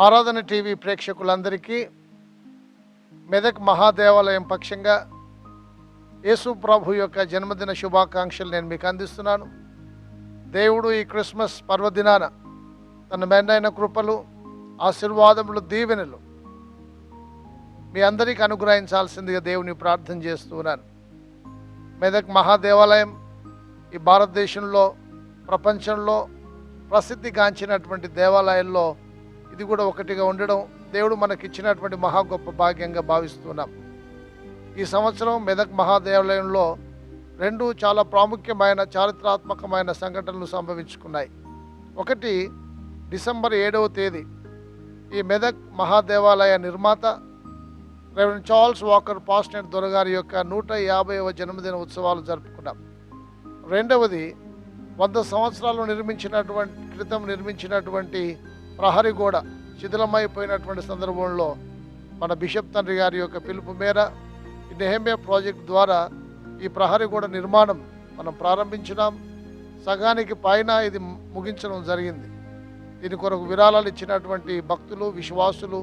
ఆరాధన టీవీ ప్రేక్షకులందరికీ మెదక్ మహాదేవాలయం పక్షంగా యేసు ప్రభు యొక్క జన్మదిన శుభాకాంక్షలు నేను మీకు అందిస్తున్నాను. దేవుడు ఈ క్రిస్మస్ పర్వదినాన తన మెండైన కృపలు, ఆశీర్వాదములు, దీవెనలు మీ అందరికీ అనుగ్రహించాల్సిందిగా దేవుని ప్రార్థన చేస్తున్నాను. మెదక్ మహాదేవాలయం ఈ భారతదేశంలో, ప్రపంచంలో ప్రసిద్ధిగాంచినటువంటి దేవాలయాల్లో ఇది కూడా ఒకటిగా ఉండడం దేవుడు మనకిచ్చినటువంటి మహా గొప్ప భాగ్యంగా భావిస్తున్నాం. ఈ సంవత్సరం మెదక్ మహాదేవాలయంలో రెండు చాలా ప్రాముఖ్యమైన చారిత్రాత్మకమైన సంఘటనలు సంభవించుకున్నాయి. ఒకటి, డిసెంబర్ 7వ తేదీ ఈ మెదక్ మహాదేవాలయ నిర్మాత రెవరెండ్ చార్ల్స్ వాకర్ పాస్టెంట్ దొరగారి యొక్క 150వ జన్మదిన ఉత్సవాలు జరుపుకున్నాం. రెండవది, 100 సంవత్సరాలు క్రితం నిర్మించినటువంటి ప్రహరీ గోడ శిథిలమైపోయినటువంటి సందర్భంలో మన బిషప్ తండ్రి గారి యొక్క పిలుపు మేర ఈ నెహెమ్యా ప్రాజెక్ట్ ద్వారా ఈ ప్రహరీ గోడ నిర్మాణం మనం ప్రారంభించినాం. సగానికి పైన ఇది ముగించడం జరిగింది. దీని కొరకు విరాళాలు ఇచ్చినటువంటి భక్తులు, విశ్వాసులు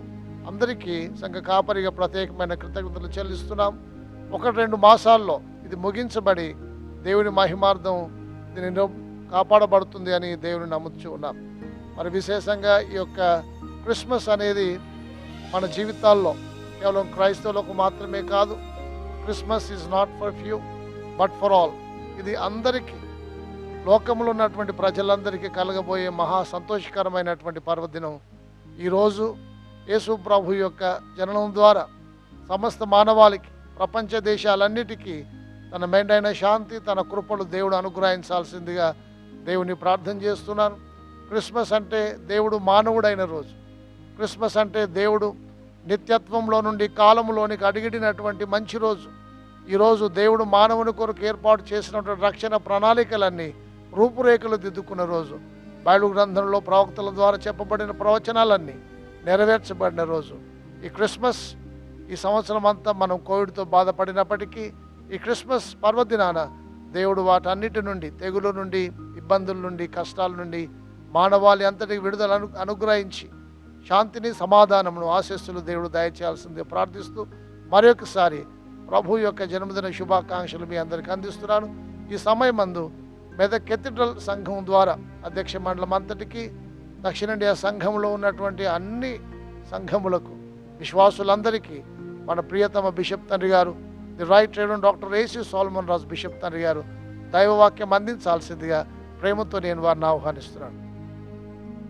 అందరికీ సంఘ కాపరిగా ప్రత్యేకమైన కృతజ్ఞతలు చెల్లిస్తున్నాం. 1-2 మాసాల్లో ఇది ముగించబడి దేవుని మహిమార్థం దీనిలో కాపాడబడుతుంది అని దేవుని నమ్ముతూ ఉన్నాం. మరి విశేషంగా ఈ యొక్క క్రిస్మస్ అనేది మన జీవితాల్లో కేవలం క్రైస్తవులకు మాత్రమే కాదు. Christmas is not for few but for all. ఇది అందరికీ, లోకంలో ఉన్నటువంటి ప్రజలందరికీ కలగబోయే మహా సంతోషకరమైనటువంటి పర్వదినం. ఈరోజు యేసు ప్రభు యొక్క జననం ద్వారా సమస్త మానవాళికి, ప్రపంచ దేశాలన్నిటికీ తన మెండైన శాంతి, తన కృపలు దేవుడు అనుగ్రహించాల్సిందిగా దేవుని ప్రార్థన చేస్తున్నాను. క్రిస్మస్ అంటే దేవుడు మానవుడైన రోజు. క్రిస్మస్ అంటే దేవుడు నిత్యత్వంలో నుండి కాలంలోనికి అడిగిడినటువంటి మంచి రోజు. ఈరోజు దేవుడు మానవుని కొరకు ఏర్పాటు చేసినటువంటి రక్షణ ప్రణాళికలన్నీ రూపురేఖలు దిద్దుకున్న రోజు. బైబిల్ గ్రంథంలో ప్రవక్తల ద్వారా చెప్పబడిన ప్రవచనాలన్నీ నెరవేర్చబడిన రోజు. ఈ క్రిస్మస్, ఈ సంవత్సరం అంతా మనం కోవిడ్తో బాధపడినప్పటికీ ఈ క్రిస్మస్ పర్వదినాన దేవుడు వాటన్నిటి నుండి, తెగుల నుండి, ఇబ్బందుల నుండి, కష్టాల నుండి మానవాళి అంతటికి విడుదల అనుగ్రహించి శాంతిని, సమాధానమును, ఆశీస్సులు దేవుడు దయచేయాల్సిందే ప్రార్థిస్తూ మరొకసారి ప్రభు యొక్క జన్మదిన శుభాకాంక్షలు మీ అందరికీ అందిస్తున్నాను. ఈ సమయమందు మెదక్ కెథీడ్రల్ సంఘం ద్వారా అధ్యక్ష మండలం అంతటికి, దక్షిణ ఇండియా సంఘంలో ఉన్నటువంటి అన్ని సంఘములకు, విశ్వాసులందరికీ మన ప్రియతమ బిషప్ తండ్రి గారు, the right reverend doctor AC Solomon Raju bishop తండ్రి గారు దైవవాక్యం అందించాల్సిందిగా ప్రేమతో నేను వారిని ఆహ్వానిస్తున్నాను.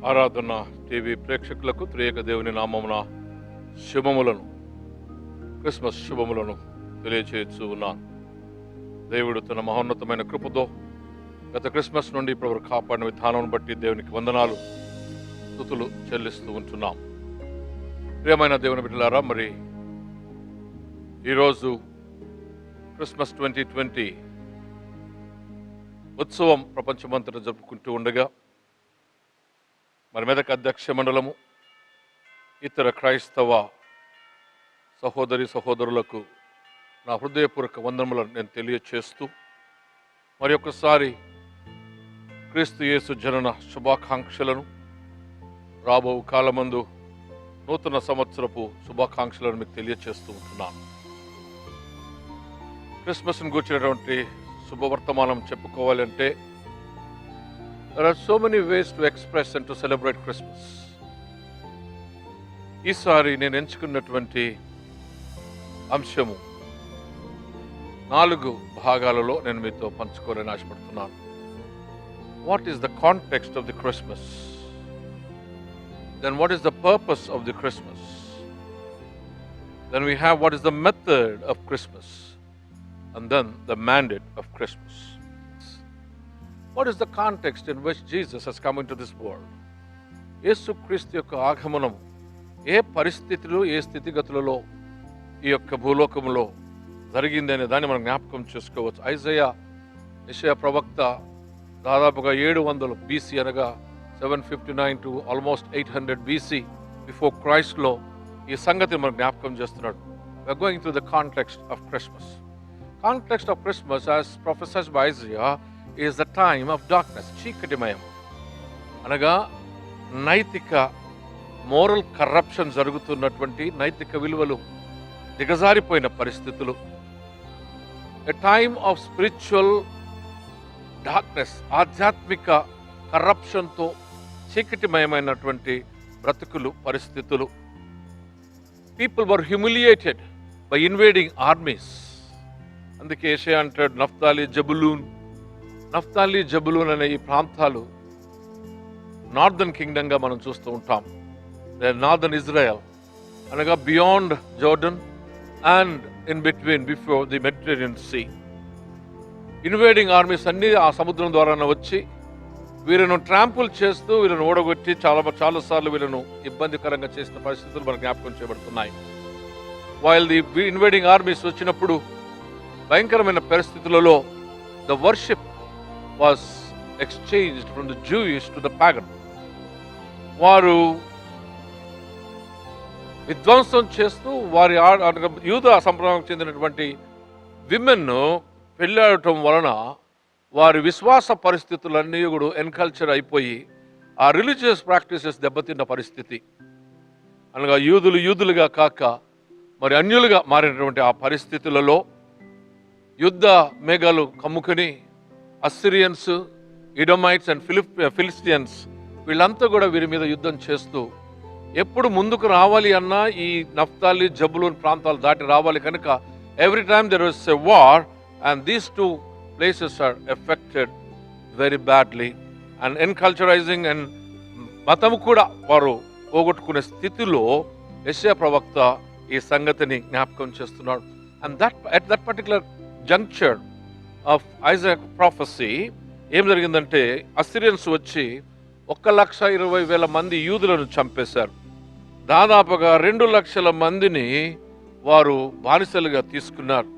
ఆరాధన టీవీ ప్రేక్షకులకు త్రియేక దేవుని నామమున శుభములను, క్రిస్మస్ శుభములను తెలియచేయచ్చు ఉన్నాను. దేవుడు తన మహోన్నతమైన కృపతో గత క్రిస్మస్ నుండి ఇప్పుడు కాపాడిన విధానం బట్టి దేవునికి వందనాలు, స్తుతులు చెల్లిస్తూ ఉంటున్నాం. ప్రియమైన దేవుని బిడ్డలారా, మరి ఈరోజు క్రిస్మస్ 2020 ఉత్సవం ప్రపంచమంతటా జరుపుకుంటూ ఉండగా మరి మెదక్ అధ్యక్ష మండలము, ఇతర క్రైస్తవ సహోదరి సహోదరులకు నా హృదయపూర్వక వందనములను నేను తెలియచేస్తూ మరి ఒక్కసారి క్రీస్తు యేసు జనన శుభాకాంక్షలను, రాబో కాలమందు నూతన సంవత్సరపు శుభాకాంక్షలను మీకు తెలియచేస్తూ ఉంటున్నాను. క్రిస్మస్ను కూర్చున్నటువంటి శుభవర్తమానం చెప్పుకోవాలి అంటే there are so many ways to express and to celebrate Christmas. ఈసారి నేను ఎంచుకున్నటువంటి అంశము 4 భాగాలలో నేను మీతో పంచుకోవాలని ఆశపడుతున్నాను. What is the context of the Christmas? Then what is the purpose of the Christmas? Then we have what is the method of Christmas? And then the mandate of Christmas. What is the context in which Jesus has come into this world? యేసు క్రీస్తు యొక్క ఆగమనము ఏ పరిస్థితులు, ఏ స్థితిగతులలో ఈ యొక్క భూలోకములో జరిగింది అనే దాన్ని మనం జ్ఞాపకం చేసుకోవచ్చు. యెషయా ప్రవక్త దాదాపుగా 700 BC అనగా 759 to almost 800 BC బిఫోర్ క్రైస్ట్లో ఈ సంగతిని మనం జ్ఞాపకం చేస్తున్నాడు. We are going through the context of Christmas. Context of Christmas, as prophesied by Isaiah, is the time of darkness, చీకటిమయం అనగా నైతిక మోరల్ కరప్షన్ జరుగుతున్నటువంటి నైతిక విలువలు దిగజారిపోయిన పరిస్థితులు, a time of spiritual darkness, ఆధ్యాత్మిక కరప్షన్తో చీకటిమయమైనటువంటి బ్రతుకులు, పరిస్థితులు. People were humiliated by invading armies. అందుకే యెషయా అంటాడు, నఫ్తాలి జబులూన్ అనే ఈ ప్రాంతాలు నార్దర్న్ కింగ్డమ్గా మనం చూస్తూ ఉంటాం. నార్దర్న్ ఇజ్రాయెల్ అనగా beyond Jordan and in between before the Mediterranean sea. Invading armies అన్నీ ఆ సముద్రం ద్వారా వచ్చి వీళ్ళను ట్రాంపుల్ చేస్తూ వీళ్ళను ఓడగొట్టి చాలాసార్లు వీళ్ళను ఇబ్బందికరంగా చేసిన పరిస్థితులు మనకు జ్ఞాపకం చేయబడుతున్నాయి. వైల్ ది ఇన్వేడింగ్ ఆర్మీస్ వచ్చినప్పుడు భయంకరమైన పరిస్థితులలో the worship was exchanged from the Jewish to the pagan. వారు విధ్వంసం చేస్తూ వారి యూద సంప్రదాయానికి చెందినటువంటి విమెన్ను పెళ్ళాడటం వలన వారి విశ్వాస పరిస్థితులన్నీ కూడా ఎన్కల్చర్ అయిపోయి ఆ రిలీజియస్ ప్రాక్టీసెస్ దెబ్బతిన్న పరిస్థితి. అనగా యూదులుగా కాక మరి అన్యులుగా మారినటువంటి ఆ పరిస్థితులలో యుద్ధ మేఘాలు కమ్ముకొని అస్సిరియన్స్, ఇడోమైట్స్ అండ్ ఫిలిస్టియన్స్ వీళ్ళంతా కూడా వీరి మీద యుద్ధం చేస్తూ ఎప్పుడు ముందుకు రావాలి అన్నా ఈ నఫ్తాలి జబులూన్ ప్రాంతాలు దాటి రావాలి కనుక every time there was a war and these two places are affected very badly and enculturizing and మతము కూడా వారు పోగొట్టుకునే స్థితిలో యెషయా ప్రవక్త ఈ సంగతిని జ్ఞాపకం చేస్తున్నాడు. And at that particular juncture of Isaac prophecy ఏం జరిగిందంటే అస్సిరియన్స్ వచ్చి 1,20,000 మంది యూదులను చంపేశారు. దాదాపుగా 2 లక్షల మందిని వారు బానిసలుగా తీసుకున్నారు.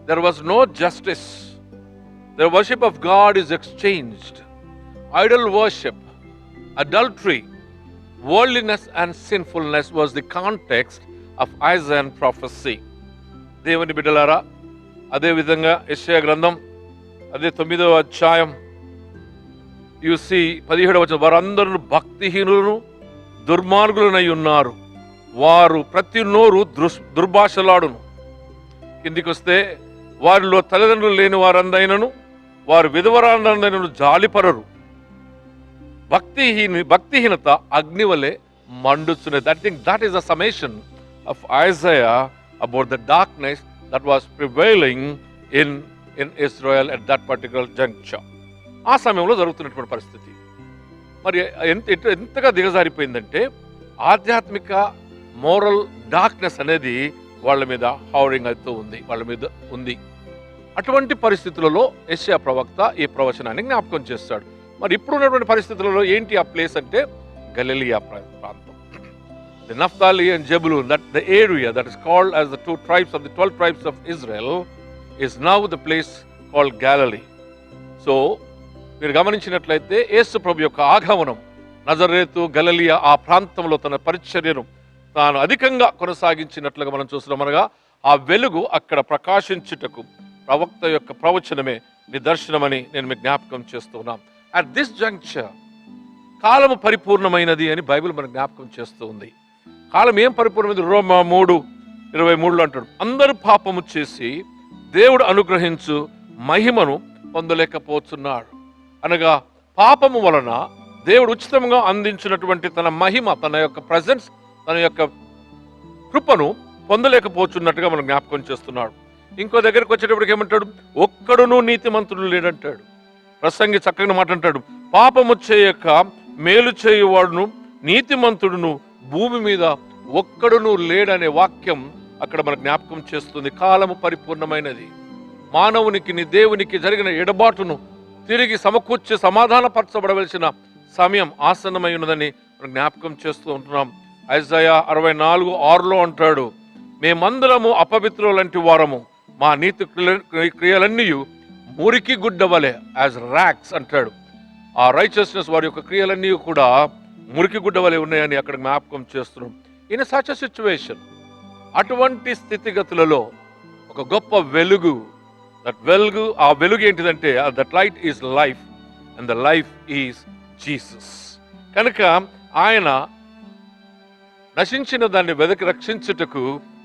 There was no justice. The worship of God is exchanged. Idol worship, adultery, worldliness and sinfulness was the context of Isaac prophecy. దేవుని బిడ్డలారా, అదేవిధంగా యెషయా గ్రంథం అదే 9వ అధ్యాయం యూసి 17వ వచనం, వారందరూ భక్తిహీనులను దుర్మార్గులనై ఉన్నారు, వారు ప్రతి నోరు దుర్భాషలాడును. కిందికి వస్తే వారిలో తల్లిదండ్రులు లేని వారందైనను వారు విధవరాందైనను జాలిపరరు, భక్తిహీనత అగ్ని వలె మండుచున్నది. I think that is a summation of Isaiah about the darkness that was prevailing in Israel at that particular juncture. ఆ సమయంలో జరుగుతున్నటువంటి పరిస్థితి మరి ఎంతగా దిగజారిపోయిందంటే ఆధ్యాత్మిక మోరల్ డార్క్నెస్ అనేది వాళ్ళ మీద హౌరింగ్ అవుతూ ఉంది, వాళ్ళ మీద ఉంది. అటువంటి పరిస్థితులలో యెషయా ప్రవక్త ఈ ప్రవచనాన్ని జ్ఞాపకం చేస్తాడు. మరి ఇప్పుడు ఉన్నటువంటి పరిస్థితులలో ఏంటి ఆ ప్లేస్ అంటే గలిలియా ప్రాంతం. The Naphtali and Zebulun, that the area that is called as the 2 tribes of the 12 tribes of Israel is now the place called Galilee. So మీరు గమనించినట్లయితే యేసు ప్రభు యొక్క ఆగమనం నజరేతు గలిలియా ఆ ప్రాంతంలో తన పరిచర్యను తాను అధికంగా కొనసాగించినట్లుగా మనం చూస్తున్నాం. అనగా ఆ వెలుగు అక్కడ ప్రకాశించుటకు ప్రవక్త యొక్క ప్రవచనమే నిదర్శనమని నేను మీకు జ్ఞాపకం చేస్తున్నాం. అట్ దిస్ జంక్చర్ కాలము పరిపూర్ణమైనది అని బైబిల్ మనకు జ్ఞాపకం చేస్తూ ఉంది. కాలం ఏం పరిపూర్ణమైనది? రోమా 3:23 అంటాడు, అందరూ పాపము చేసి దేవుడు అనుగ్రహించు మహిమను పొందలేకపోతున్నాడు. అనగా పాపము వలన దేవుడు ఉచితంగా అందించినటువంటి తన మహిమ, తన యొక్క ప్రజెన్స్, తన యొక్క కృపను పొందలేకపోతున్నట్టుగా మనం జ్ఞాపకం చేస్తున్నాడు. ఇంకో దగ్గరికి వచ్చేటప్పటికి ఏమంటాడు? ఒక్కడును నీతిమంతుడు లేడంటాడు. ప్రసంగి చక్కగా మాట అంటాడు, పాపము చేయక మేలు చేయువాడును నీతిమంతుడును భూమి మీద ఒక్కడును లేడనే వాక్యం అక్కడ మనకు జ్ఞాపకం చేస్తుంది. కాలము పరిపూర్ణమైనది. మానవునికి దేవునికి జరిగిన ఎడబాటును తిరిగి సమకూర్చి సమాధానపరచబడవలసిన సమయం ఆసన్నమై ఉన్నదని మనం జ్ఞాపకం చేస్తూ ఉంటున్నాం. ఐజాయా 64:6 అంటాడు, మేమందరము అపవిత్రులంటి వారము, మా నీతి క్రియలన్నీ మురికి గుడ్డ వలె యాజ్ ర్యాక్స్ అంటాడు. ఆ రైచియస్నెస్ వారి యొక్క క్రియలన్నీ కూడా మురికి గుడ్డ వలె ఉన్నాయని అక్కడ జ్ఞాపకం చేస్తున్నాం. ఇన్ సచ్ ఎ సిచ్యువేషన్, అటువంటి స్థితిగతులలో ఒక గొప్ప వెలుగు, ఆ వెలుగు ఏంటిదంటే that light is life and the life is Jesus. కనుక ఆయన నశించిన దాన్ని వెదకి రక్షించుటకు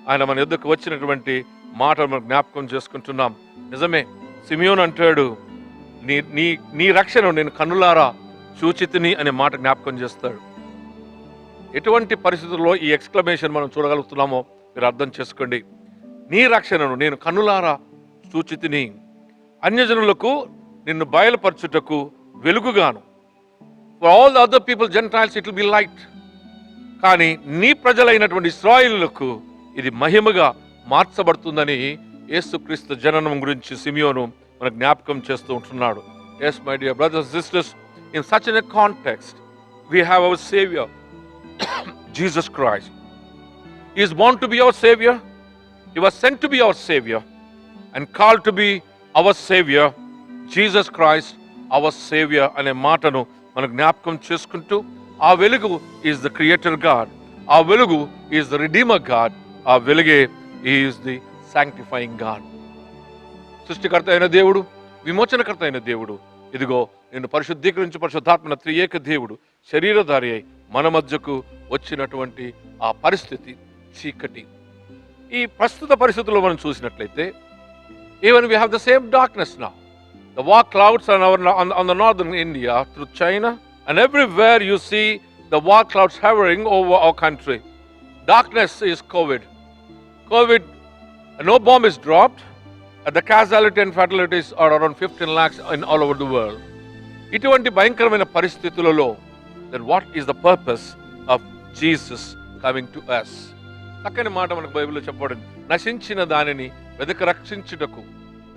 ఆయన మన యొద్దకు వచ్చినటువంటి మాటలు మనం జ్ఞాపకం చేసుకుంటున్నాం. నిజమే, సిమియోను అంటాడు, నీ నీ నీ రక్షణ నేను కన్నులారా చూచితిని అనే మాట జ్ఞాపకం చేస్తాడు. ఎటువంటి పరిస్థితుల్లో ఈ ఎక్స్క్లమేషన్ మనం చూడగలుగుతున్నామో మీరు అర్థం చేసుకోండి. నీ రక్షణను నేను కన్నులారా చూచితిని, అన్యజనులకు నిన్ను బయలుపరచుటకు వెలుగుగాను. For all the other people gentiles it will be light. కానీ నీ ప్రజలైనటువంటి ఇశ్రాయేలులకు ఇది మహిమగా మార్చబడుతుందని యేసుక్రీస్తు జననం గురించి సిమియోను మన జ్ఞాపకం చేస్తూ ఉంటున్నాడు. Yes my dear brothers and sisters, in such an a context we have our saviour Jesus Christ. He is born to be our savior. He was sent to be our savior and called to be our savior. Jesus Christ our savior అనే మాటను మనం జ్ఞాపకం చేసుకుంటూ, ఆ వెలుగు is the creator God, ఆ వెలుగు is the redeemer God, ఆ వెలుగే ఈజ్ ది సాంక్టిఫైయింగ్ గాడ్. సృష్టికర్త అయిన దేవుడు, విమోచనకర్త అయిన దేవుడు, ఇదిగో నిన్ను పరిశుద్ధీకరించి పరిశుద్ధాత్మన త్రియేక దేవుడు శరీరధారి అయి మన మధ్యకు వచ్చినటువంటి ఆ పరిస్థితి చీకటి. ఈ ప్రస్తుత పరిస్థితుల్లో మనం చూసినట్లయితే, even we have the same darkness now. The war clouds on the northern India through China, and everywhere you see the war clouds hovering over our country. Darkness is COVID. No bomb is dropped. The casualty and fatalities are around 15 lakhs in all over the world. ఇటువంటి భయంకరమైన పరిస్థితులలో, then what is the purpose of Jesus coming to us? చక్కని మాట మనకు బైబిల్లో చెప్పబడింది, నశించిన దానిని వెదక రక్షించుటకు.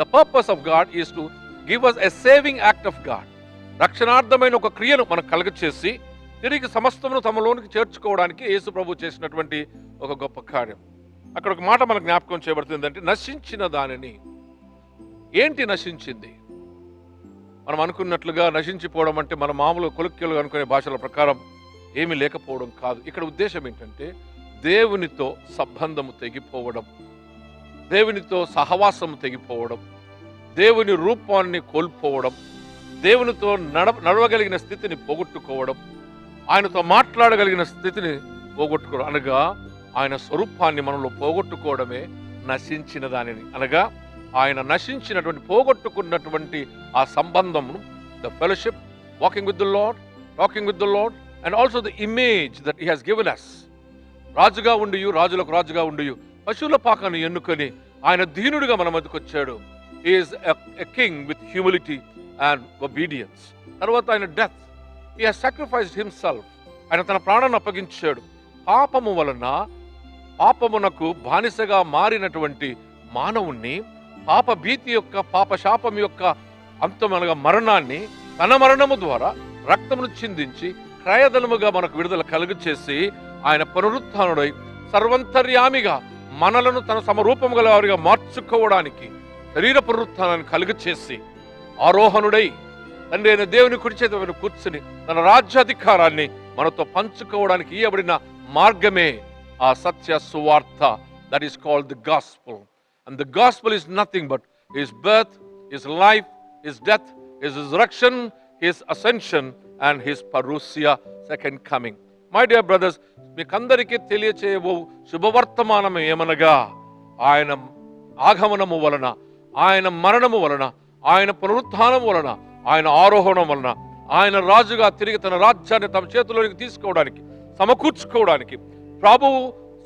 The purpose of God is to give us a saving act of God. రక్షణార్థమైన ఒక క్రియను మనకు కలుగచేసి తిరిగి సమస్తమును తమలోనికి చేర్చుకోవడానికి యేసు ప్రభు చేసినటువంటి ఒక గొప్ప కార్యం. అక్కడ ఒక మాట మనకు జ్ఞాపకం చేయబడుతుంది, అంటే నశించిన దానిని. ఏంటి నశించింది? మనం అనుకున్నట్లుగా నశించిపోవడం అంటే మన మామూలు కొలుక్యులు అనుకునే భాషల ప్రకారం ఏమీ లేకపోవడం కాదు. ఇక్కడ ఉద్దేశం ఏంటంటే దేవునితో సంబంధము తెగిపోవడం, దేవునితో సహవాసము తెగిపోవడం, దేవుని రూపాన్ని కోల్పోవడం, దేవునితో నడవగలిగిన స్థితిని పోగొట్టుకోవడం, ఆయనతో మాట్లాడగలిగిన స్థితిని పోగొట్టుకోవడం, అనగా ఆయన స్వరూపాన్ని మనలో పోగొట్టుకోవడమే నశించిన దానిని. అనగా ఆయన నశించినటువంటి పోగొట్టుకున్నటువంటి ఆ సంబంధమును, the fellowship, walking with the Lord, talking with the Lord, and also the image that he has given us. రాజుగా ఉండియు, రాజులకు రాజుగా ఉండియు, పశువుల పాకను ఎన్నుకొని ఆయన దీనుడిగా మన మధ్యకు వచ్చాడు. He is a king with humility and obedience. తర్వాత ఆయన death, he has sacrificed himself. ఆయన తన ప్రాణాన్ని అప్పగించాడు. పాపము వలన పాపమునకు బానిసగా మారినటువంటి మానవుణ్ణి, పాప భీతి యొక్క, పాప శాపం యొక్క అంతమనగా మరణాన్ని తన మరణము ద్వారా రక్తమును చిందించి క్రయధనముగా మనకు విడుదల కలుగు చేసి, ఆయన పునరుత్థానుడై సర్వంతర్యామిగా మనలను తన సమరూపము గల వారిగా మార్చుకోవడానికి శరీర పునరుత్థానాన్ని కలుగు చేసి ఆరోహణుడై తండ్రి అయిన దేవుని కుడి చేత కూర్చుని తన రాజ్యాధికారాన్ని మనతో పంచుకోవడానికి ఇవ్వబడిన మార్గమే ఆ సత్య సువార్త. That is called the gospel. And the gospel is nothing but his birth, his life, his death, his resurrection, his ascension and his parousia, second coming. My dear brothers, మీకందరికీ తెలియచేయబో శుభవర్తమానం ఏమనగా, ఆయన ఆగమనము వలన, ఆయన మరణము వలన, ఆయన పునరుత్థానం వలన, ఆయన ఆరోహణం వలన, ఆయన రాజుగా తిరిగి తన రాజ్యాన్ని తమ చేతిలోనికి తీసుకోవడానికి, సమకూర్చుకోవడానికి ప్రభువు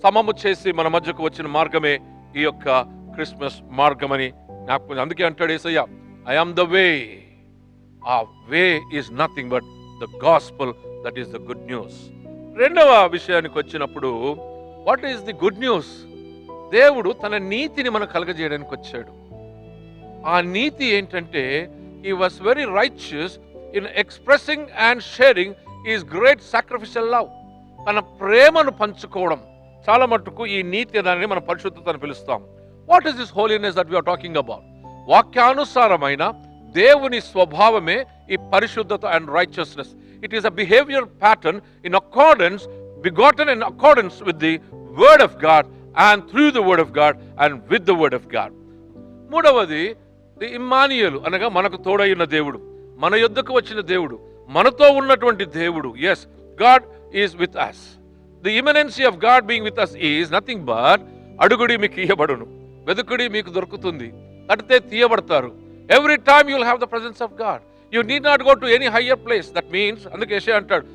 సమము చేసి మన మధ్యకు వచ్చిన మార్గమే ఈ యొక్క క్రిస్మస్ మార్గమని జ్ఞాపకం. అందుకే అంటాడు యేసయ్య, ఐ ఆమ్ ద వే. ఆ way is nothing but the gospel, that is the good news. రెండవ విషయానికి వచ్చినప్పుడు, what is the good news? దేవుడు తన నీతిని మనకు కలగజేయడానికి వచ్చాడు. ఆ నీతి ఏంటంటే, he was very righteous in expressing and sharing his great sacrificial love. తన ప్రేమను పంచుకోవడం. చాలా మట్టుకు ఈ నీతి దానిని మనం పరిశుద్ధతను పిలుస్తాం. What is this holiness that we are talking about? వాక్యానుసారమైన దేవుని స్వభావమే ఈ పరిశుద్ధత and righteousness. It is a behaviour pattern in accordance, begotten in accordance with the word of God and through the word of God and with the word of God. మూడవది the Immanuel, అనగా మనకు తోడైన దేవుడు, మన యొద్దకు వచ్చిన దేవుడు, మనతో ఉన్నటువంటి దేవుడు. Yes, God is with us. The immanency of God being with us is nothing but అడుగుడి మీకు ఇయ్యబడును, వెదుకుడి మీకు దొరుకుతుంది, తడితే తీయబడతారు. Every time you will have the presence of God. You need not go to any higher place. That means అందుకే యెషయా అంటాడు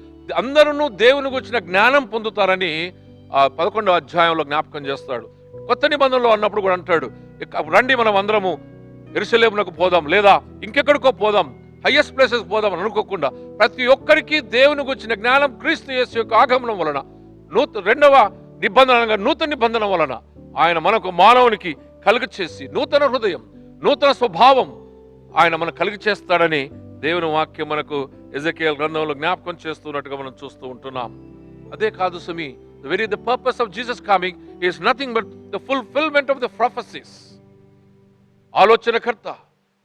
అందరూ దేవుని గురించిన జ్ఞానం పొందుతారని 11వ అధ్యాయంలో జ్ఞాపకం చేస్తాడు. కొత్త నిబంధనలో అన్నప్పుడు కూడా అంటాడు, రండి మనం అందరము యెరూషలేమునకు పోదాం, లేదా ఇంకెక్కడికో పోదాం, హైయెస్ట్ ప్లేసెస్ పోదాం అని అనుకోకుండా ప్రతి ఒక్కరికి దేవుని గురించిన జ్ఞానం క్రీస్తు యేసు యొక్క ఆగమనం వలన, రెండవ నిబంధనగా నూతన నిబంధన వలన ఆయన మనకు మానవునికి కలుగు చేసి నూతన హృదయం, నూతన స్వభావం ఆయన మనకు కలిగి చేస్తాడని దేవుని వాక్యం మనకు ఎజెకియల్ గ్రంథంలో జ్ఞాపకం చేస్తున్నట్టుగా మనం చూస్తూ ఉంటున్నాం. అదే కాదు సుమి, the purpose of Jesus coming is nothing but the fulfillment of the prophecies. ఆలోచనకర్త,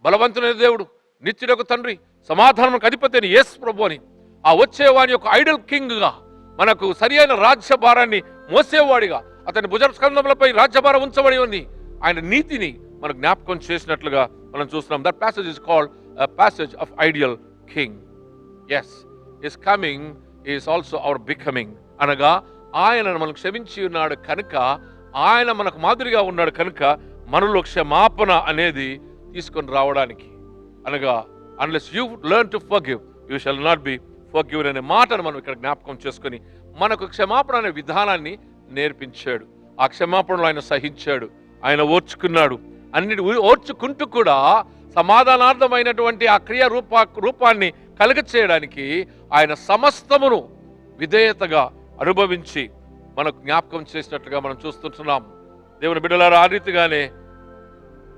బలవంతుడైన దేవుడు, నిత్యుడకు తండ్రి, సమాధానమునకు అధిపతి అయిన యేసు ప్రభు అని ఆ వచ్చేవాని యొక్క ఐడల్ కింగ్ గా మనకు సరి అయిన రాజ్యభారాన్ని మోసేవాడిగా, అతని భుజస్కంధములపై రాజ్యభారం ఉంచబడి ఉంది, ఆయన నీతిని మనకు జ్ఞాపకం చేసినట్లుగా మనం చూస్తున్నాం. That passage is called a passage of ideal king. Yes, his coming is also our becoming. అనగా ఆయన మనకు క్షమించి ఉన్నాడు కనుక, ఆయన మనకు మాదిరిగా ఉన్నాడు కనుక మనలో క్షమాపణ అనేది తీసుకొని రావడానికి, అనగా unless you learn to forgive you shall not be forgiven అనే మాటను మనం ఇక్కడ జ్ఞాపకం చేసుకొని మనకు క్షమాపణ అనే విధానాన్ని నేర్పించాడు. ఆ క్షమాపణలో ఆయన సహించాడు, ఆయన ఓర్చుకున్నాడు. అన్నిటి ఓర్చుకుంటూ కూడా సమాధానార్థమైనటువంటి ఆ క్రియ రూపాన్ని కలుగ చేయడానికి ఆయన సమస్తమును విధేయతగా అనుభవించి మనకు జ్ఞాపకం చేసినట్లుగా మనం చూస్తుంటున్నాం. దేవుని బిడ్డలారా, ఆ రీతిగానే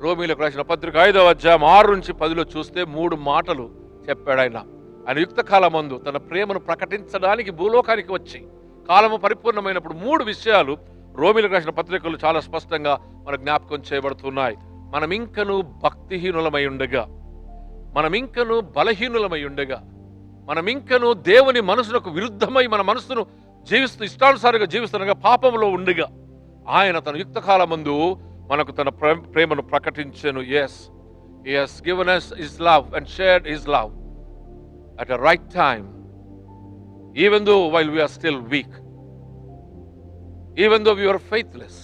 రోమీలకు రాసిన పత్రిక 5వ అధ్యాయం 6 నుంచి 10లో చూస్తే 3 మాటలు చెప్పాడు ఆయన. ఆయన యుక్త కాలమందు తన ప్రేమను ప్రకటించడానికి భూలోకానికి వచ్చి కాలము పరిపూర్ణమైనప్పుడు 3 విషయాలు రోమీలకు రాసిన పత్రికలు చాలా స్పష్టంగా మన జ్ఞాపకం చేయబడుతున్నాయి. మనం ఇంకను భక్తిహీనులమై ఉండగా, మనం ఇంకను బలహీనులమై ఉండగా, మనం ఇంకను దేవుని మనసులకు విరుద్ధమై మన మనసును జీవిస్తూ ఇష్టానుసారంగా జీవిస్తుండగా పాపంలో ఉండగా ఆయన తన యుక్త కాలమందు మనకు తన ప్రేమను ప్రకటించెను. Yes, he has given us his love and shared his love at a right time, even though while we are still weak, even though we are faithless,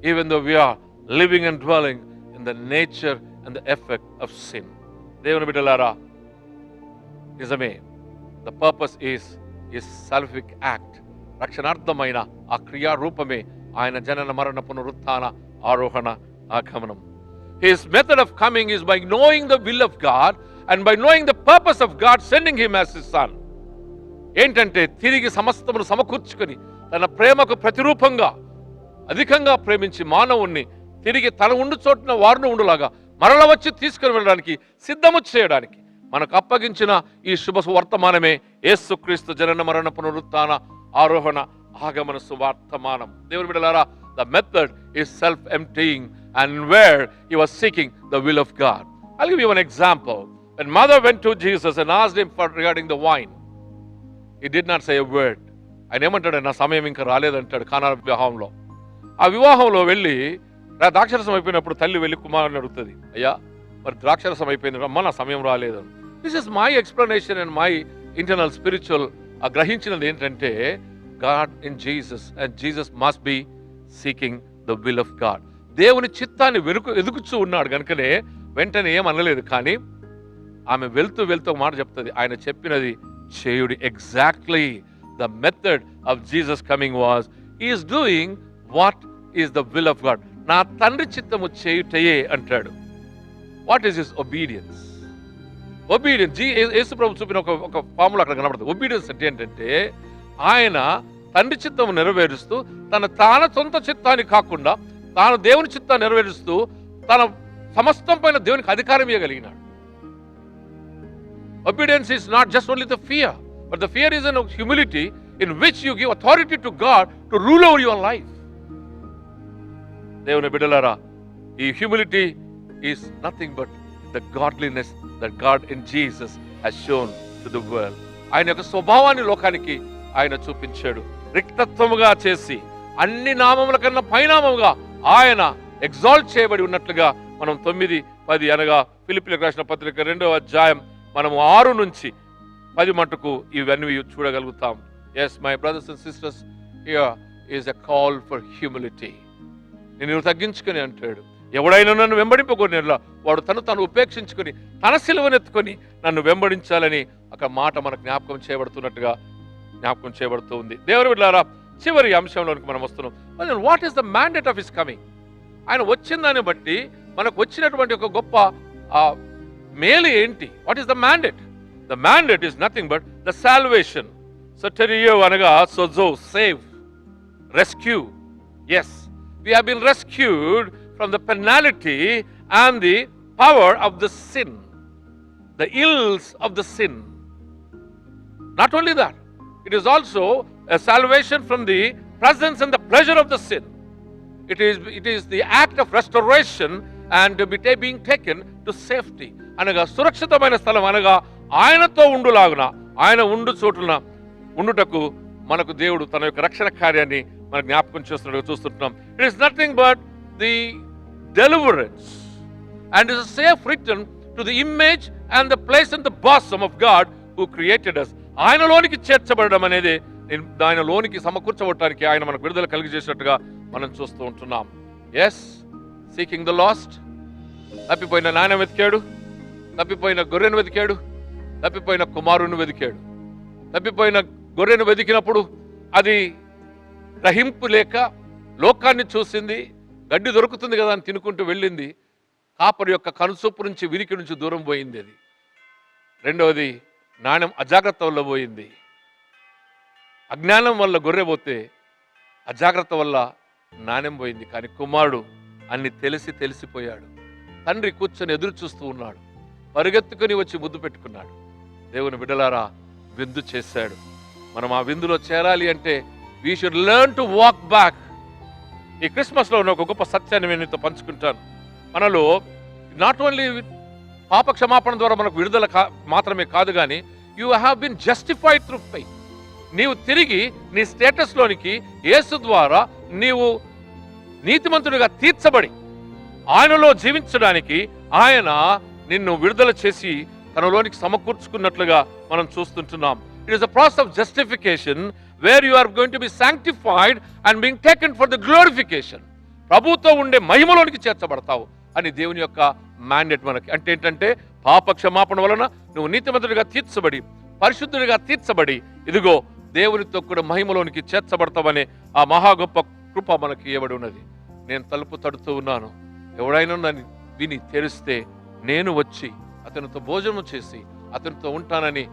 even though we are living and dwelling in the nature and the effect of sin. దేవుని బిడ్డలారా, నిజమే, the purpose is his salvific act. రక్షణార్థమైన ఆ క్రియారూపమే ఆయన జనన మరణ పునరుత్థాన ఆరోహణ ఆగమనం. His method of coming is by knowing the will of God and by knowing the purpose of God sending him as his son. ఏంటంటే తిరిగి సమస్తమును సమకూర్చుకొని తన ప్రేమకు ప్రతిరూపంగా అధికంగా ప్రేమించి మానవుణ్ణి తిరిగి తన ఉండు చోటున వారును ఉండులాగా మరల వచ్చి తీసుకుని వెళ్ళడానికి సిద్ధము చేయడానికి మనకు అప్పగించిన ఈ శుభ వర్తమానమే యేసుక్రీస్తు జనన మరణ పునరుత్థాన ఆరోహణ ఆగమన సువార్తమానం. దేవుని బిడ్డలారా, the method is self-emptying and where he was seeking the will of God. I'll give you an example. When mother went to Jesus and asked him for regarding the wine, he did not say a word. ఆయన ఏమంటాడు, నా సమయం ఇంకా రాలేదంటాడు. కానా వివాహంలో, ఆ వివాహంలో వెళ్ళి ద్రాక్షరసం అయిపోయినప్పుడు తల్లి వెళ్ళి కుమారుని అడుగుతుంది, అయ్యా మరి ద్రాక్షరసం అయిపోయింది, అమ్మ నా సమయం రాలేదు. This is my explanation and my internal spiritual గ్రహించినది ఏంటంటే, God in Jesus and Jesus must be seeking the will of God. దేవుని చిత్తాన్ని ఎదుగుచూ ఉన్నాడు కనుకనే వెంటనే ఏం అనలేదు. కానీ ఆమె వెళ్తూ వెళ్తూ మాట చెప్తుంది, ఆయన చెప్పినది చేయుడి. Exactly the method of Jesus coming was, he is doing what is the will of God. నా తండ్రి చిత్తము చేయుటయే అంటాడు. What is his obedience? Obedience Yesu ప్రభు చూపిన ఒక ఫార్ములా అక్కడ కనబడుతుంది. ఒబీడియన్స్ అంటే ఏంటంటే, ఆయన తండ్రి చిత్తము నెరవేరుస్తూ తన సొంత చిత్తాన్ని కాకుండా తాను దేవుని చిత్తాన్ని నెరవేరుస్తూ తన సమస్తం పైన దేవునికి అధికారం ఇవ్వగలిగినాడు. Obedience is not just only the fear, but the fear is an humility in which you give authority to God to rule over your life. దేవుని బిడ్డలారా, ఈ humility is nothing but the godliness that God in Jesus has shown to the world. ఆయన యొక్క స్వభావాన్ని లోకానికి ఆయన చూపించాడు. రిక్తత్వముగా చేసి అన్ని నామముల కన్నా పైనామముగా ఆయన ఎగ్జాల్ట్ చేయబడి ఉన్నట్లుగా మనం 9-10 అనగా ఫిలిప్పీయులకు రాసిన పత్రిక 2వ అధ్యాయం మనము 6 నుంచి 10 మటుకు ఇవన్నీ చూడగలుగుతాం. Yes, my brothers and sisters, here is a call for humility. నేను తగ్గించుకొని అంటాడు, ఎవడైనా నన్ను వెంబడింపగోరినలా వాడు తను ఉపేక్షించుకొని తన సిలువనెత్తుకొని నన్ను వెంబడించాలని ఒక మాట మనకు జ్ఞాపకం చేయబడుతున్నట్టుగా జ్ఞాపకం చేయబడుతూ ఉంది. దేవుని బిడ్డలారా, చివరి అంశంలోనికి మనం వస్తున్నాం. What is the mandate of his coming? ఆయన వచ్చిన దాన్ని బట్టి మనకు వచ్చినటువంటి ఒక గొప్ప మేలు ఏంటి? What is the mandate? The mandate is nothing but the salvation. సటరియో అనగా సోజో, save, rescue. Yes, we have been rescued from the penalty and the power of the sin, the ills of the sin. Not only that, it is also a salvation from the presence and the pleasure of the sin. It is the act of restoration and being taken to safety. అనగా సురక్షితమైన స్థలం, అనగా ఆయనతో ఉండులాగున, ఆయన ఉండు చోటున ఉండుటకు మనకు దేవుడు తన యొక్క రక్షణ కార్యాన్ని మన జ్ఞాపకం చేస్తున్నట్టుగా చూస్తుంటున్నాం. It is nothing but the deliverance and is safe return to the image and the place and the bosom of God who created us. ఆయనలోనికి చేర్చబడడం అనేది, ఆయనలోనికి సమకూర్చబడటానికి ఆయన మనకు విడుదల కలిగజేసినట్టుగా మనం చూస్తూ ఉంటున్నాం. Yes, seeking the lost. తప్పిపోయిన నాయన వెతికాడు, తప్పిపోయిన గొర్రెను వెతికాడు, తప్పిపోయిన కుమారుని వెతికాడు. తప్పిపోయిన గొర్రెను వెతికినప్పుడు అది గ్రహింపు లేక లోకాన్ని చూసింది, గడ్డి దొరుకుతుంది కదా అని తినుకుంటూ వెళ్ళింది. కాపరి యొక్క కనుసూపు నుంచి, విరికి నుంచి దూరం పోయింది అది. రెండవది, నాణ్యం అజాగ్రత్త వల్ల పోయింది. అజ్ఞానం వల్ల గొర్రె పోతే అజాగ్రత్త వల్ల నాణ్యం పోయింది. కానీ కుమారుడు అన్ని తెలిసిపోయాడు. తండ్రి కూర్చొని ఎదురు చూస్తూ ఉన్నాడు, పరిగెత్తుకుని వచ్చి ముద్దు పెట్టుకున్నాడు. దేవుని బిడ్డలారా, విందు చేశాడు. మనం ఆ విందులో చేరాలి అంటే we should learn to walk back. ఈ క్రిస్మస్లో ఉన్న ఒక గొప్ప సత్యాన్ని నేను మీతో పంచుకుంటాను. మనలో నాట్ ఓన్లీ పాప క్షమాపణ ద్వారా మనకు విడుదల మాత్రమే కాదు, కానీ you have been justified through faith. నీవు తిరిగి నీ స్టేటస్లోనికి యేసు ద్వారా నీవు నీతిమంతుడిగా తీర్చబడి ఆయనలో జీవించడానికి ఆయన నిన్ను విడుదల చేసి తనలోనికి సమకూర్చుకున్నట్లుగా మనం చూస్తుంటున్నాం. It is a process of justification where you are going to be sanctified and being taken for the glorification. ప్రభుతో ఉండే మహిమలోనికి చేర్చబడతావు అని దేవుని యొక్క మ్యాండేట్ మనకి. అంటే ఏంటంటే, పాప క్షమాపణ వలన నువ్వు నీతిమంతుడిగా తీర్చబడి, పరిశుద్ధుడిగా తీర్చబడి, ఇదిగో దేవునితో కూడా మహిమలోనికి చేర్చబడతావనే ఆ మహా గొప్ప కృప మనకి ఇవ్వబడి ఉన్నది. నేను తలుపు తడుతూ ఉన్నాను, ఎవడైనా నన్ను విని తెరిస్తే నేను వచ్చి అతనితో భోజనం చేసి అతనితో ఉంటానని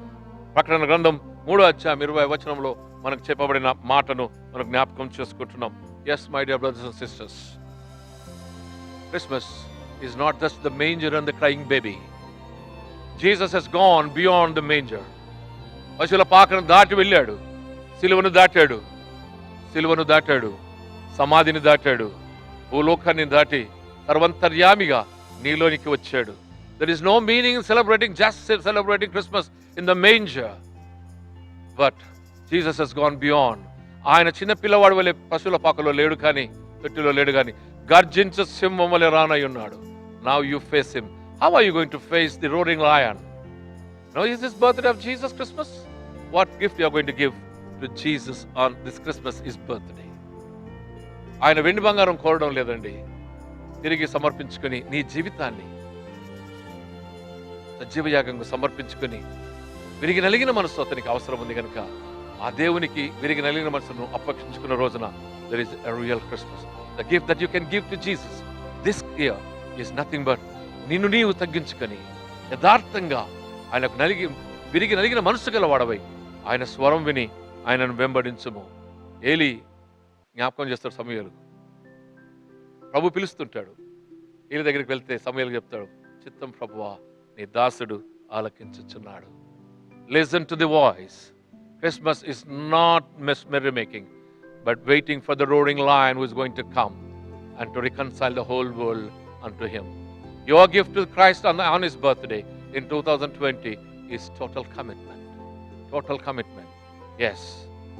ప్రకటన గ్రంథం 3:20 మనకు చెప్పబడిన మాటను మనం జ్ఞాపకం చేసుకుంటున్నాం. Yes, my dear brothers and sisters, Christmas is not just the manger and the crying baby. Jesus he's gone beyond the manger. పశువుల పాకను దాటి వెళ్ళాడు, సిలువను దాటాడు, సమాధిని దాటాడు, భూలోకాన్ని దాటి సర్వంతర్యామిగా నీలోనికి వచ్చాడు. There is no meaning in celebrating Christmas in the manger. But Jesus has gone beyond. ఆయన చిన్న పిల్లవాడు వలె పశువుల పాకలో లేడు, కానీ తొట్టిలో లేడు, కానీ గర్జించు సింహం వలె రానై ఉన్నాడు. Now you face him. How are you going to face the roaring lion? Now is this birthday of Jesus Christmas? What gift you are going to give to Jesus on this Christmas is birthday? ఆయన వెండి బంగారం కోరడం లేదండి. తిరిగి సమర్పించుకొని నీ జీవితాన్ని సజీవయాగంగా సమర్పించుకొని విరిగి నలిగిన మనసు అతనికి అవసరం ఉంది కనుక ఆ దేవునికి విరిగి నలిగిన మనసును అప్పగించుకున్న రోజున there is a real Christmas. The gift that you can give to Jesus this year is nothing but నిన్ను నీవు తగ్గించుకొని యథార్థంగా ఆయనకు విరిగి నలిగిన మనసు గల వాడవై ఆయన స్వరం విని ఆయనను వెంబడించుము. ఏలీ జ్ఞాపకం చేస్తాడు సమూయేలు. ప్రభు పిలుస్తుంటాడు. ఏలీ దగ్గరికి వెళ్తే సమూయేలు చెప్తాడు, చిత్తం ప్రభువా, నీ దాసుడు ఆలకించుచున్నాడు. Listen to the voice. Christmas is not merrymaking, but waiting for the roaring lion who is going to come and to reconcile the whole world unto him. Your gift to Christ on his birthday in 2020 is total commitment. Total commitment. Yes,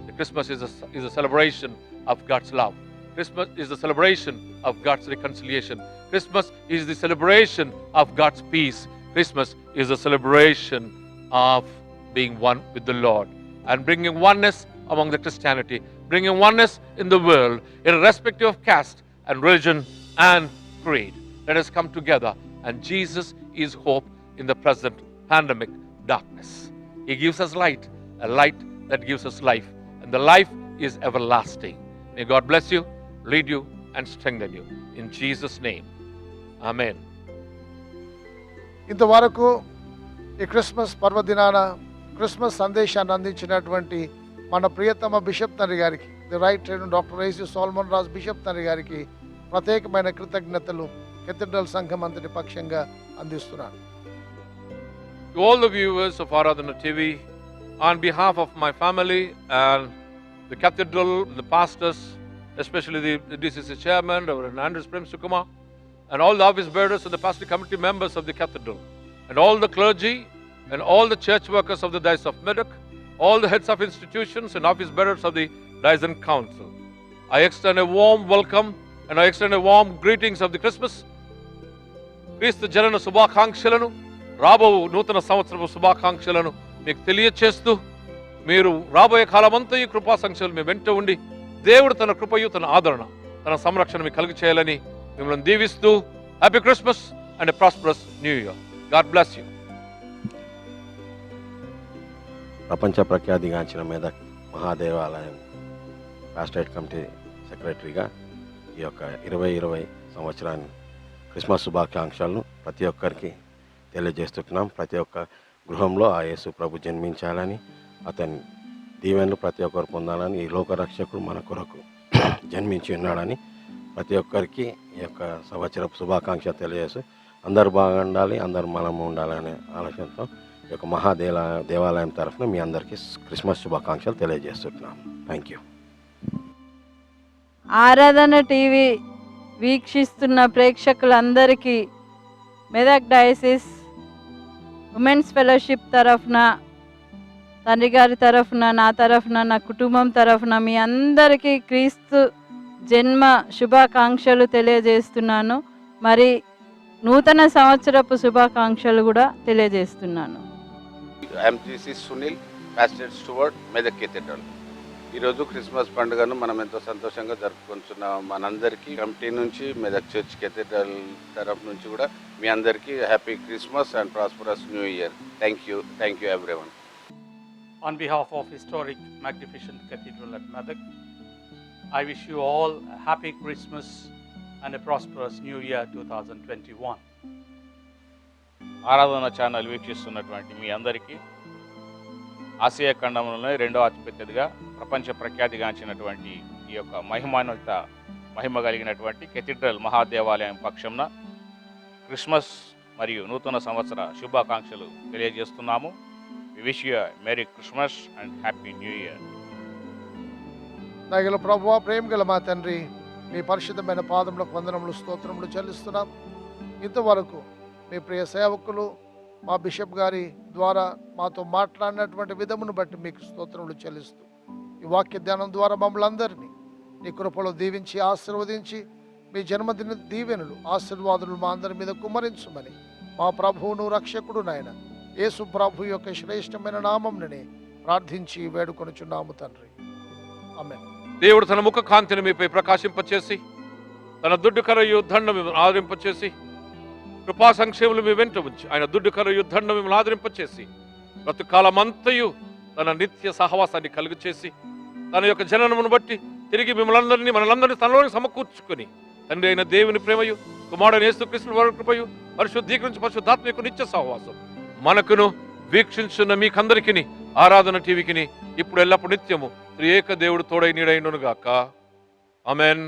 the Christmas is a celebration of God's love. Christmas is the celebration of God's reconciliation. Christmas is the celebration of God's peace. Christmas is a celebration of being one with the Lord and bringing oneness among the Christianity. bringing oneness in the world, irrespective of caste and religion and creed. Let us come together, and Jesus is hope in the present pandemic darkness. He gives us light, a light that gives us life, and the life is everlasting. May God bless you, lead you, and strengthen you. In Jesus' name, Amen. ఇంతవరకు ఈ Christmas పర్వదినాన Christmas సందేశాన్ని అందించినటువంటి మన ప్రియతమ bishop తండ్రి గారికి, the right reverend doctor AC Solomon Raj bishop తండ్రి గారికి ప్రత్యేకమైన కృతజ్ఞతలు కెథీడ్రల్ సంఘం అంతటి పక్షంగా అందిస్తున్నాను. To all the viewers of Aradhana TV, on behalf of my family and the cathedral, the pastors, especially the DCC chairman, Reverend Andres Prem Sukuma, and all the office bearers and the pastor committee members of the cathedral, and all the clergy, and all the church workers of the Diocese of Medak, all the heads of institutions and office bearers of the Diocese Council, I extend a warm welcome and I extend a warm greetings of the Christmas. క్రీస్తు జనన శుభాకాంక్షలను, రాబో నూతన సంవత్సరపు శుభాకాంక్షలను మీకు తెలియచేస్తూ, మీరు రాబోయే కాలమంతా ఈ కృపా సంఖ్యలు మీ వెంట ఉండి దేవుడు తన కృపయు, తన ఆదరణ, తన సంరక్షణ మీకు కలుగు చేయాలని మిమ్మల్ని దీవిస్తూ, happy Christmas and a prosperous new year. God bless you. ప్రపంచ ప్రఖ్యాతిగాంచిన మెదక్ మహాదేవాలయం పాస్టరేట్ కమిటీ సెక్రటరీగా ఈ యొక్క 2020 సంవత్సరాన్ని క్రిస్మస్ శుభాకాంక్షలను ప్రతి ఒక్కరికి తెలియజేస్తున్నాం. ప్రతి ఒక్క గృహంలో ఆ యేసు ప్రభు జన్మించాలని, అతని దీవెనలు ప్రతి ఒక్కరు పొందాలని, ఈ లోకరక్షకుడు మన కొరకు జన్మించి ఉన్నాడని ప్రతి ఒక్కరికి ఈ యొక్క సంవత్సరపు శుభాకాంక్ష తెలియజేస్తూ, అందరూ బాగుండాలి, అందరూ మనము ఉండాలనే ఆలోచనతో ఈ యొక్క దేవాలయం తరఫున మీ అందరికీ క్రిస్మస్ శుభాకాంక్షలు తెలియజేస్తున్నాం. Thank you. ఆరాధన టీవీ వీక్షిస్తున్న ప్రేక్షకులందరికీ మెదక్ డయాసిస్ ఉమెన్స్ ఫెలోషిప్ తరఫున, తండ్రి గారి తరఫున, నా తరఫున, నా కుటుంబం తరఫున మీ అందరికీ క్రీస్తు జన్మ శుభాకాంక్షలు తెలియజేస్తున్నాను. మరి నూతన సంవత్సరపు శుభాకాంక్షలు కూడా తెలియజేస్తున్నాను. MGC Sunil, pastor Stuart, Medak cathedral. ఈరోజు క్రిస్మస్ పండుగను మనం ఎంతో సంతోషంగా జరుపుకుంటున్నాం. మనందరికీ కమిటీ నుంచి, మెదక్ చర్చ్ కేథీడ్రల్ తరఫు నుంచి కూడా మీ అందరికీ happy Christmas and prosperous new year. Thank you everyone. On behalf of historic magnificent cathedral at Medak, I wish you all a happy Christmas and a prosperous new year 2021. ఆరాధన channel వీక్షిస్తున్నటువంటి మీ అందరికీ Asia ఖండంలోనే రెండవ అతిపెద్దదిగా ప్రపంచ ప్రఖ్యాతిగాంచినటువంటి ఈ యొక్క మహిమ కలిగినటువంటి కేథీడ్రల్ మహాదేవాలయం పక్షంన Christmas మరియు నూతన సంవత్సర శుభాకాంక్షలు తెలియజేస్తున్నాము. We wish you merry Christmas and happy new year. దయగల ప్రభువా, ప్రేమ గల మా తండ్రి, మీ పరిశుద్ధమైన పాదములకు వందనములు, స్తోత్రములు చెల్లిస్తున్నాం. ఇంతవరకు మీ ప్రియ సేవకులు మా బిషప్ గారి ద్వారా మాతో మాట్లాడినటువంటి విధమును బట్టి మీకు స్తోత్రములు చెల్లిస్తూ, ఈ వాక్య ధ్యానం ద్వారా మమ్మల్ని అందరినీ నీ కృపలో దీవించి ఆశీర్వదించి, మీ జన్మదిన దీవెనలు, ఆశీర్వాదులు మా అందరి మీద కుమ్మరించమని మా ప్రభువును రక్షకుడు నాయన యేసు ప్రభు యొక్క శ్రేష్టమైన నామముననే ప్రార్థించి వేడుకొనుచున్నాము తండ్రి. ఆమేన్. దేవుడు తన ముఖ కాంతిని మీపై ప్రకాశింపచేసి, తన దుడ్డుకర యుద్ధండ మిమ్మల్ని ఆదరింపచేసి, కృపా సంక్షేములు మీ వెంట ఉంచి, ఆయన దుడ్డుకర యుద్ధండ మిమ్మల్ని ఆదరింపచేసి, బ్రతుకాలమంతయు తన నిత్య సహవాసాన్ని కలుగు చేసి, తన యొక్క జననమును బట్టి తిరిగి మనలందరినీ తనలోని సమకూర్చుకొని, తండ్రి అయిన దేవుని ప్రేమయు, కుమారుడైన యేసుక్రీస్తు వారి కృపయు, పరిశుద్ధీకరించి పరిశుద్ధాత్మ యొక్క నిత్య సహవాసం మనకును వీక్షించున్న మీకందరికీ, ఆరాధన టీవీకి ఇప్పుడు ఎల్లప్పుడు నిత్యము త్రియేక దేవుడు తోడై నీడైనను గాక. ఆమేన్.